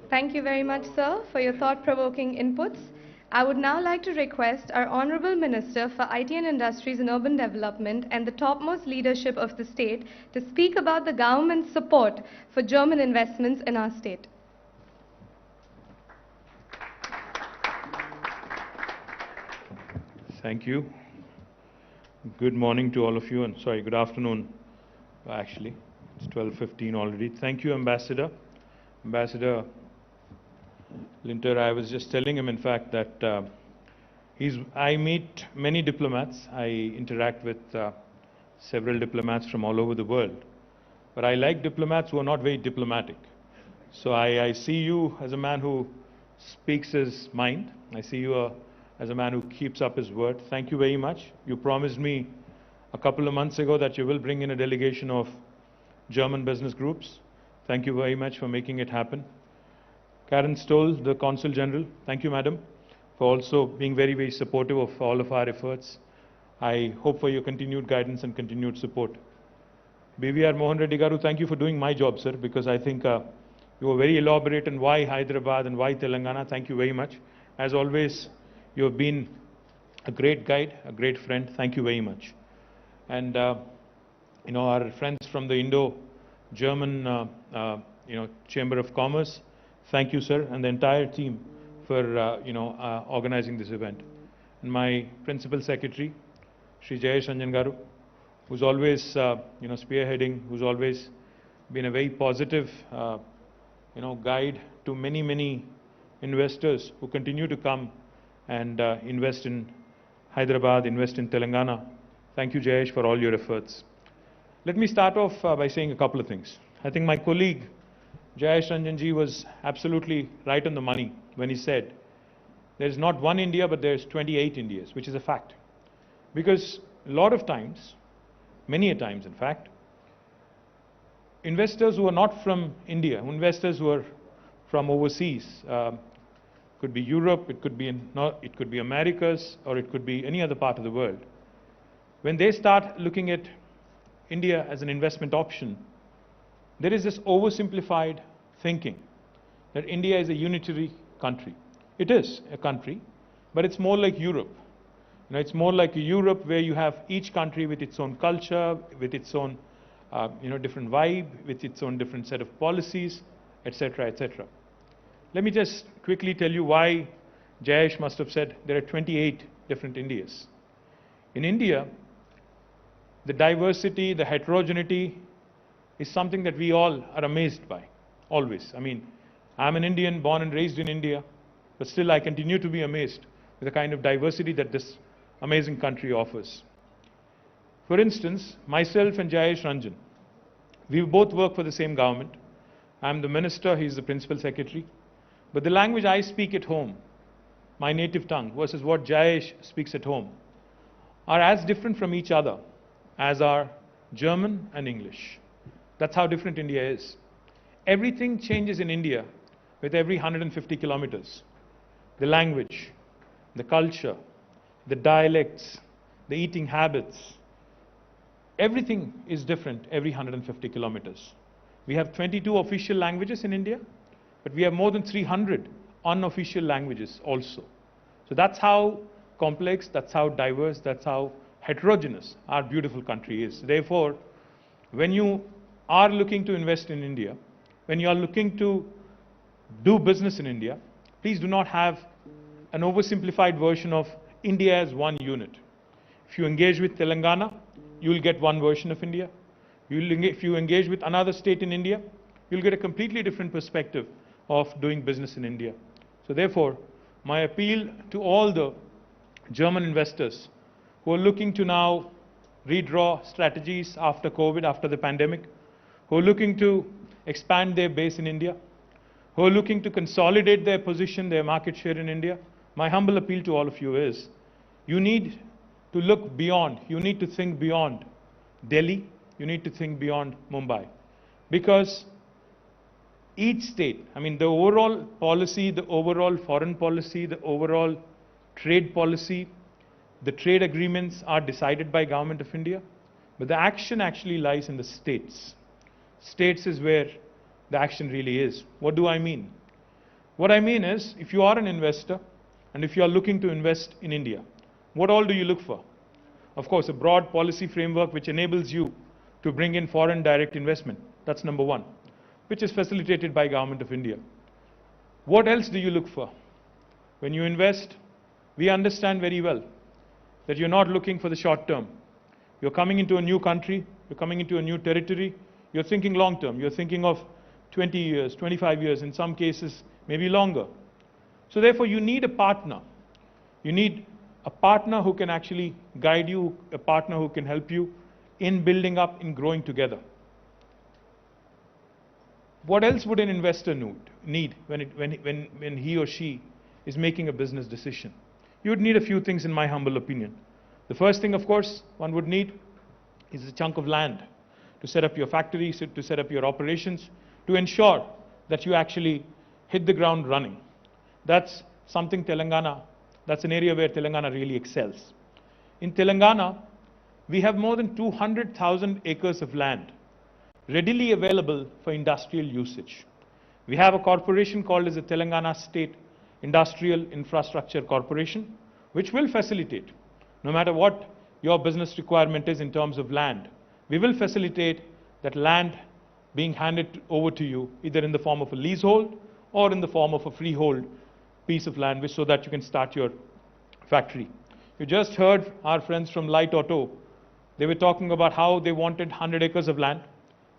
Thank you very much, sir, for your thought-provoking inputs. I would now like to request our Honorable Minister for IT and Industries and Urban Development and the topmost leadership of the state to speak about the government's support for German investments in our state. Thank you. Good morning to all of you, and sorry, good afternoon, actually. It's 12:15 already. Thank you, Ambassador. Ambassador Linter, I was just telling him, in fact, that I meet many diplomats. I interact with several diplomats from all over the world. But I like diplomats who are not very diplomatic. So I see you as a man who speaks his mind. I see you as a man who keeps up his word. Thank you very much. You promised me a couple of months ago that you will bring in a delegation of German business groups. Thank you very much for making it happen. Karen Stoll, the Consul General, thank you, Madam, for also being very, very supportive of all of our efforts. I hope for your continued guidance and continued support. BVR Mohan Reddy Garu, thank you for doing my job, sir, because I think you were very elaborate on why Hyderabad and why Telangana. Thank you very much. As always, you have been a great guide, a great friend. Thank you very much. And, our friends from the Indo-German, Chamber of Commerce, thank you, sir, and the entire team for, organizing this event. And my Principal Secretary, Shri Jayesh Ranjan Garu, who's always, spearheading, who's always been a very positive, guide to many, many investors who continue to come and invest in Hyderabad, invest in Telangana. Thank you, Jayesh, for all your efforts. Let me start off by saying a couple of things. I think my colleague, Jayesh Ranjan ji, was absolutely right on the money when he said, there's not one India, but there's 28 Indias, which is a fact. Because a lot of times, many a times in fact, investors who are not from India, investors who are from overseas, could be Europe, it could be Americas, or it could be any other part of the world. When they start looking at India as an investment option, there is this oversimplified thinking that India is a unitary country. It is a country, but it's more like Europe. It's more like Europe where you have each country with its own culture, with its own, different vibe, with its own different set of policies, etc., etc. Let me just quickly tell you why Jayesh must have said there are 28 different Indias. In India, the diversity, the heterogeneity is something that we all are amazed by, always. I mean, I'm an Indian, born and raised in India, but still I continue to be amazed with the kind of diversity that this amazing country offers. For instance, myself and Jayesh Ranjan, we both work for the same government. I'm the minister, he's the principal secretary. But the language I speak at home, my native tongue, versus what Jayesh speaks at home, are as different from each other as are German and English. That's how different India is. Everything changes in India with every 150 kilometers. The language, the culture, the dialects, the eating habits, everything is different every 150 kilometers. We have 22 official languages in India, but we have more than 300 unofficial languages also. So that's how complex, that's how diverse, that's how heterogeneous our beautiful country is. Therefore, when you are looking to invest in India, when you are looking to do business in India, please do not have an oversimplified version of India as one unit. If you engage with Telangana, you will get one version of India. If you engage with another state in India, you'll get a completely different perspective of doing business in India. So therefore, my appeal to all the German investors who are looking to now redraw strategies after COVID, after the pandemic, who are looking to expand their base in India, who are looking to consolidate their position, their market share in India, my humble appeal to all of you is, you need to look beyond, you need to think beyond Delhi, you need to think beyond Mumbai. Because each state, the overall policy, the overall foreign policy, the overall trade policy, the trade agreements are decided by Government of India, but the action actually lies in the states. States is where the action really is. What do I mean? What I mean is, if you are an investor and if you are looking to invest in India, what all do you look for? Of course, a broad policy framework which enables you to bring in foreign direct investment. That's number one, which is facilitated by Government of India. What else do you look for? When you invest, we understand very well that you're not looking for the short term. You're coming into a new country, you're coming into a new territory, you're thinking long term, you're thinking of 20 years, 25 years, in some cases, maybe longer. So therefore, you need a partner. You need a partner who can actually guide you, a partner who can help you in building up, in growing together. What else would an investor need when he or she is making a business decision? You would need a few things, in my humble opinion. The first thing, of course, one would need is a chunk of land to set up your factories, to set up your operations, to ensure that you actually hit the ground running. That's something Telangana, that's an area where Telangana really excels. In Telangana, we have more than 200,000 acres of land readily available for industrial usage. We have a corporation called as the Telangana State Industrial Infrastructure Corporation, which will facilitate, no matter what your business requirement is in terms of land, we will facilitate that land being handed over to you, either in the form of a leasehold or in the form of a freehold piece of land, so that you can start your factory. You just heard our friends from Light Auto. They were talking about how they wanted 100 acres of land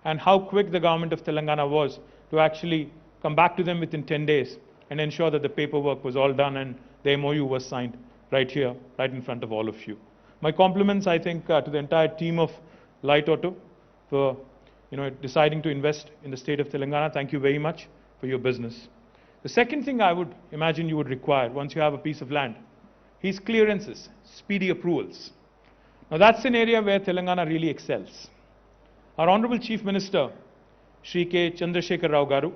and how quick the government of Telangana was to actually come back to them within 10 days and ensure that the paperwork was all done and the MOU was signed right here, right in front of all of you. My compliments, I think, to the entire team of Light Auto for deciding to invest in the state of Telangana. Thank you very much for your business. The second thing I would imagine you would require once you have a piece of land is clearances, speedy approvals. Now that's an area where Telangana really excels. Our Honorable Chief Minister, Shri K. Chandrasekhar Rao Garu,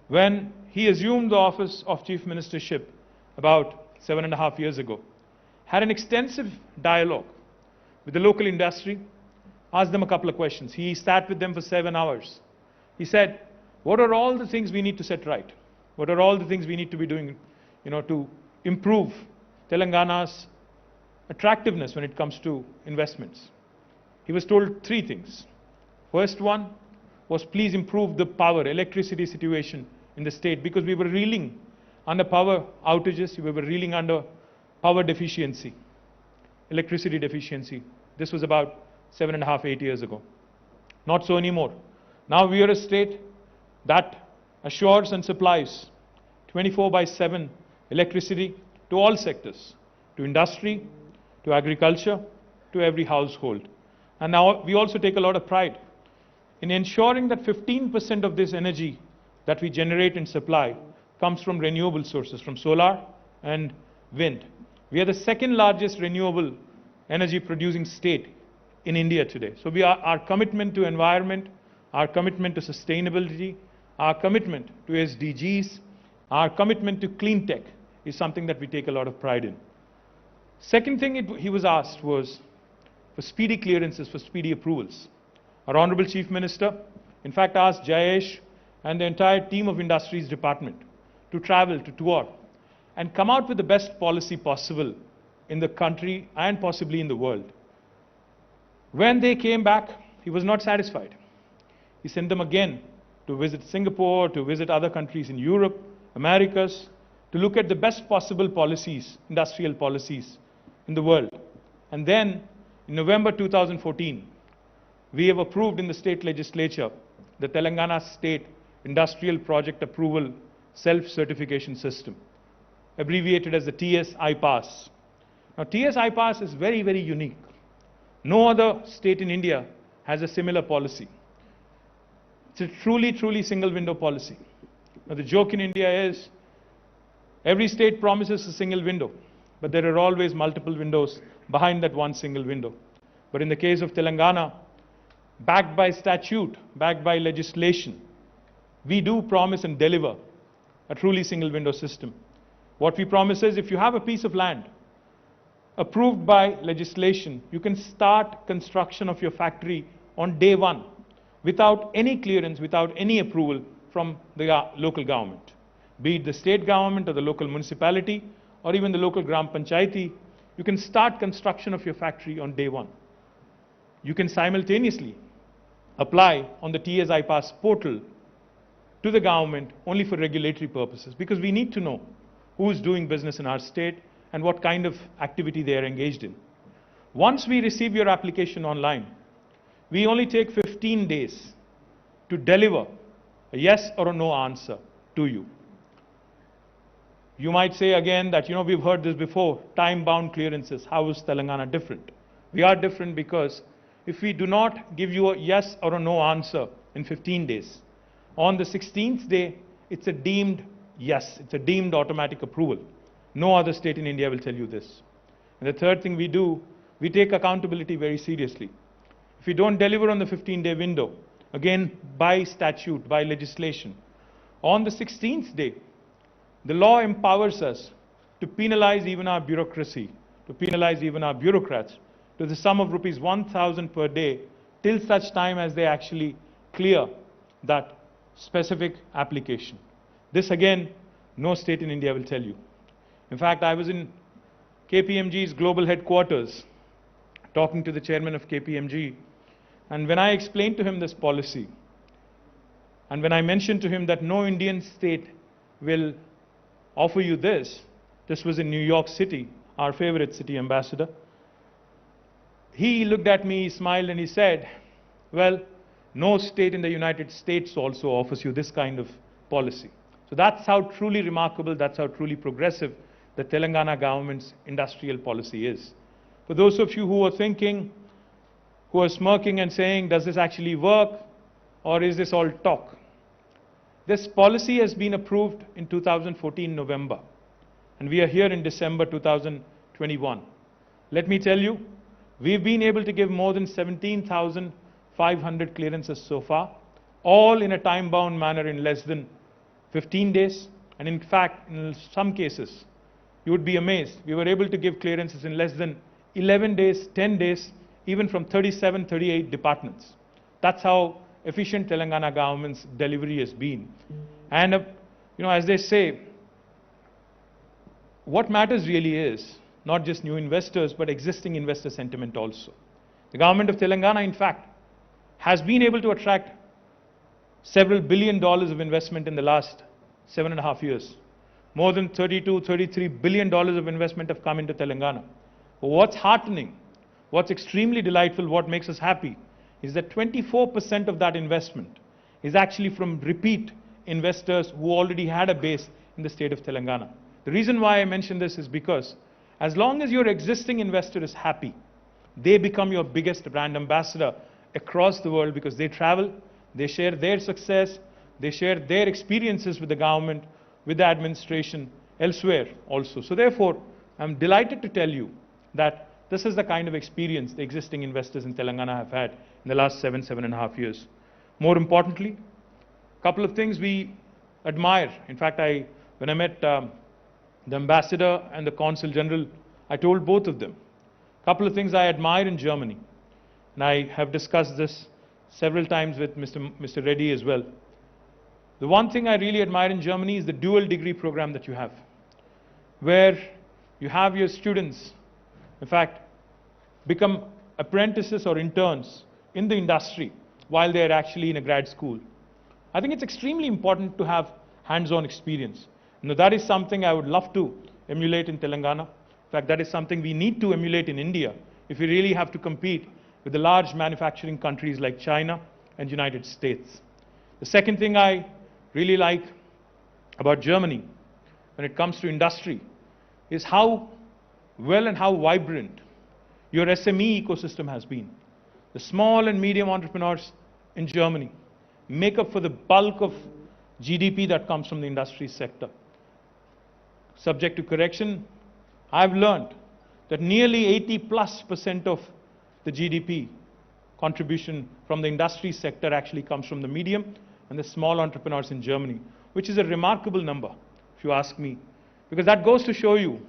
when he assumed the office of Chief Ministership about 7.5 years ago, had an extensive dialogue with the local industry, asked them a couple of questions. He sat with them for 7 hours. He said, what are all the things we need to set right? What are all the things we need to be doing, to improve Telangana's attractiveness when it comes to investments? He was told 3 things. First one was, please improve the electricity situation in the state, because we were reeling under power outages, we were reeling under power deficiency, electricity deficiency. This was about 7.5, 8 years ago. Not so anymore. Now we are a state that assures and supplies 24/7 electricity to all sectors, to industry, to agriculture, to every household. And now we also take a lot of pride in ensuring that 15% of this energy that we generate and supply comes from renewable sources, from solar and wind. We are the second largest renewable energy producing state in India today. So our commitment to environment, our commitment to sustainability, our commitment to SDGs, our commitment to clean tech is something that we take a lot of pride in. Second thing he was asked was for speedy clearances, for speedy approvals. Our Honorable Chief Minister, in fact, asked Jayesh and the entire team of Industries Department to travel, to tour, and come out with the best policy possible in the country and possibly in the world. When they came back, he was not satisfied. He sent them again to visit Singapore, to visit other countries in Europe, Americas, to look at the best possible policies, industrial policies in the world. And then, in November 2014, we have approved in the state legislature the Telangana State Industrial Project Approval Self-Certification System, abbreviated as the TS-IPASS. Now, TS-IPASS is very, very unique. No other state in India has a similar policy. It's a truly, truly single window policy. Now, the joke in India is every state promises a single window, but there are always multiple windows behind that one single window. But in the case of Telangana, backed by statute, backed by legislation, we do promise and deliver a truly single window system. What we promise is, if you have a piece of land approved by legislation, you can start construction of your factory on day one. without any clearance, without any approval from the local government, be it the state government or the local municipality or even the local gram panchayati. You can start construction of your factory on day one. You can simultaneously apply on the TSI Pass portal to the government only for regulatory purposes, because we need to know who is doing business in our state and what kind of activity they are engaged in. Once we receive your application online, we only take 15 days to deliver a yes or a no answer to you. You might say again that, we've heard this before, time-bound clearances. How is Telangana different? We are different because if we do not give you a yes or a no answer in 15 days, on the 16th day, it's a deemed yes, it's a deemed automatic approval. No other state in India will tell you this. And the third thing we do, we take accountability very seriously. If we don't deliver on the 15-day window, again, by statute, by legislation, on the 16th day, the law empowers us to penalize even our bureaucracy, to penalize even our bureaucrats, to the sum of rupees 1,000 per day, till such time as they actually clear that specific application. This again, no state in India will tell you. In fact, I was in KPMG's global headquarters talking to the chairman of KPMG, and when I explained to him this policy, and when I mentioned to him that no Indian state will offer you this was in New York City, our favorite city, Ambassador, he looked at me, he smiled, and he said, well, no state in the United States also offers you this kind of policy. So that's how truly remarkable, that's how truly progressive the Telangana government's industrial policy is. For those of you who are thinking, who are smirking and saying, does this actually work, or is this all talk? This policy has been approved in 2014 November, and we are here in December 2021. Let me tell you, we've been able to give more than 17,500 clearances so far, all in a time-bound manner in less than 15 days. And in fact, in some cases, you would be amazed, we were able to give clearances in less than 11 days, 10 days, even from 37, 38 departments. That's how efficient Telangana government's delivery has been. And, as they say, what matters really is not just new investors, but existing investor sentiment also. The government of Telangana, in fact, has been able to attract several $1 billion of investment in the last 7.5 years. More than $32–33 billion of investment have come into Telangana. But what's heartening, what's extremely delightful, what makes us happy, is that 24% of that investment is actually from repeat investors who already had a base in the state of Telangana. The reason why I mention this is because as long as your existing investor is happy, they become your biggest brand ambassador across the world, because they travel, they share their success, they share their experiences with the government, with the administration, elsewhere also. So therefore, I'm delighted to tell you that this is the kind of experience the existing investors in Telangana have had in the last 7.5 years. More importantly, a couple of things we admire. In fact, when I met the ambassador and the consul general, I told both of them a couple of things I admire in Germany. And I have discussed this several times with Mr. Reddy as well. The one thing I really admire in Germany is the dual degree program that you have, where you have your students, in fact, become apprentices or interns in the industry while they are actually in a grad school. I think it's extremely important to have hands-on experience. That is something I would love to emulate in Telangana. In fact, that is something we need to emulate in India if we really have to compete with the large manufacturing countries like China and United States. The second thing I really like about Germany when it comes to industry is how well and how vibrant your SME ecosystem has been. The small and medium entrepreneurs in Germany make up for the bulk of GDP that comes from the industry sector. Subject to correction, I've learned that nearly 80+% of the GDP contribution from the industry sector actually comes from the medium and the small entrepreneurs in Germany, which is a remarkable number, if you ask me, because that goes to show you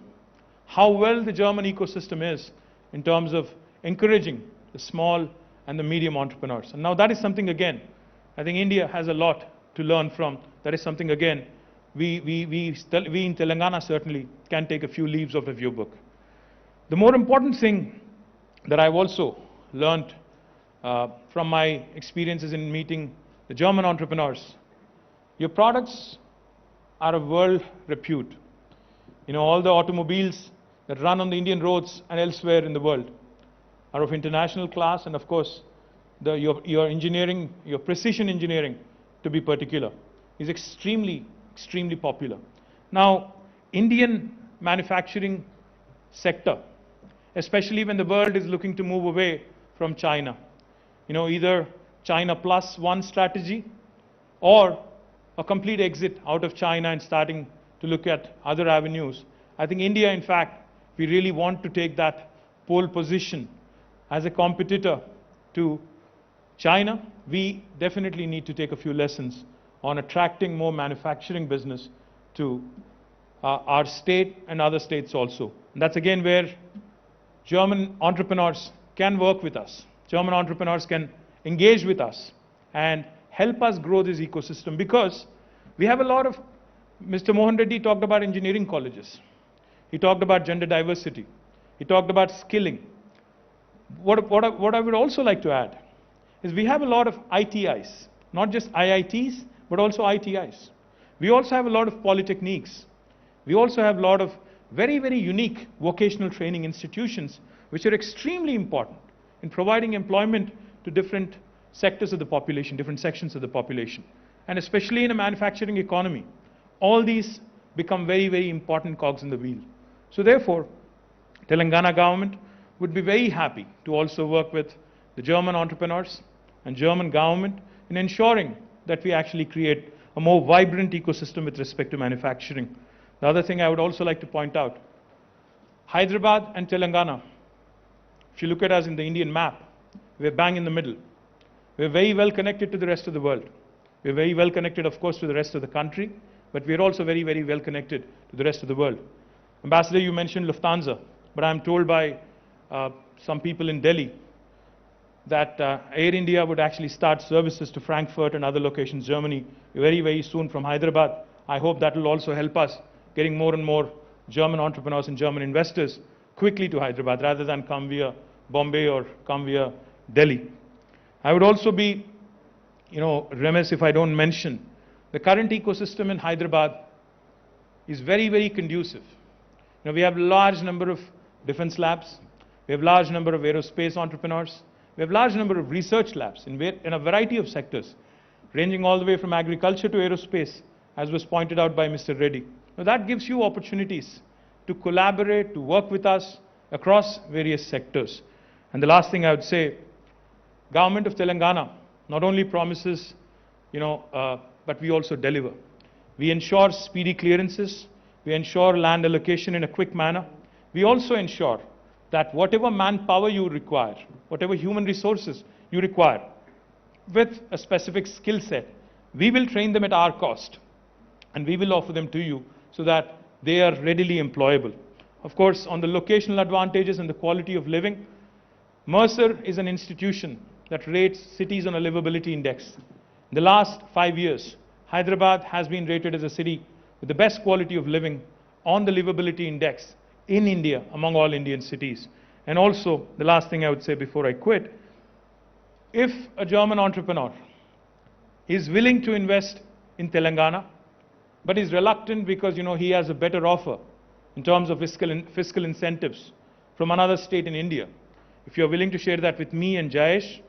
how well the German ecosystem is in terms of encouraging the small and the medium entrepreneurs. And now that is something, again, I think India has a lot to learn from. That is something, again, we in Telangana certainly can take a few leaves out of your book. The more important thing that I've also learned from my experiences in meeting the German entrepreneurs, your products are of world repute. All the automobiles that run on the Indian roads and elsewhere in the world are of international class, and of course, your engineering, your precision engineering, to be particular, is extremely, extremely popular. Now, Indian manufacturing sector, especially when the world is looking to move away from China, either China plus one strategy or a complete exit out of China and starting to look at other avenues. I think India, in fact, we really want to take that pole position as a competitor to China. We definitely need to take a few lessons on attracting more manufacturing business to our state and other states also. And that's again where German entrepreneurs can work with us. German entrepreneurs can engage with us and help us grow this ecosystem, because we have a lot of, Mr. Mohan Reddy talked about engineering colleges. He talked about gender diversity. He talked about skilling. What I would also like to add is we have a lot of ITIs, not just IITs, but also ITIs. We also have a lot of polytechniques. We also have a lot of very, very unique vocational training institutions, which are extremely important in providing employment to different sectors of the population, different sections of the population. And especially in a manufacturing economy, all these become very, very important cogs in the wheel. So therefore, Telangana government would be very happy to also work with the German entrepreneurs and German government in ensuring that we actually create a more vibrant ecosystem with respect to manufacturing. The other thing I would also like to point out, Hyderabad and Telangana, if you look at us in the Indian map, we're bang in the middle. We're very well connected to the rest of the world. We're very well connected, of course, to the rest of the country, but we're also very, very well connected to the rest of the world. Ambassador, you mentioned Lufthansa, but I'm told by some people in Delhi that Air India would actually start services to Frankfurt and other locations, Germany, very, very soon from Hyderabad. I hope that will also help us getting more and more German entrepreneurs and German investors quickly to Hyderabad rather than come via Bombay or come via Delhi. I would also be, remiss if I don't mention the current ecosystem in Hyderabad is very, very conducive. We have a large number of defense labs. We have a large number of aerospace entrepreneurs. We have a large number of research labs in a variety of sectors, ranging all the way from agriculture to aerospace, as was pointed out by Mr. Reddy. Now that gives you opportunities to collaborate, to work with us across various sectors. And the last thing I would say, Government of Telangana not only promises, but we also deliver. We ensure speedy clearances. We ensure land allocation in a quick manner. We also ensure that whatever manpower you require, whatever human resources you require, with a specific skill set, we will train them at our cost, and we will offer them to you so that they are readily employable. Of course, on the locational advantages and the quality of living, Mercer is an institution that rates cities on a livability index. In the last 5 years, Hyderabad has been rated as a city with the best quality of living on the livability index in India among all Indian cities. And also, the last thing I would say before I quit, if a German entrepreneur is willing to invest in Telangana, but is reluctant because he has a better offer in terms of fiscal incentives from another state in India, if you're willing to share that with me and Jayesh,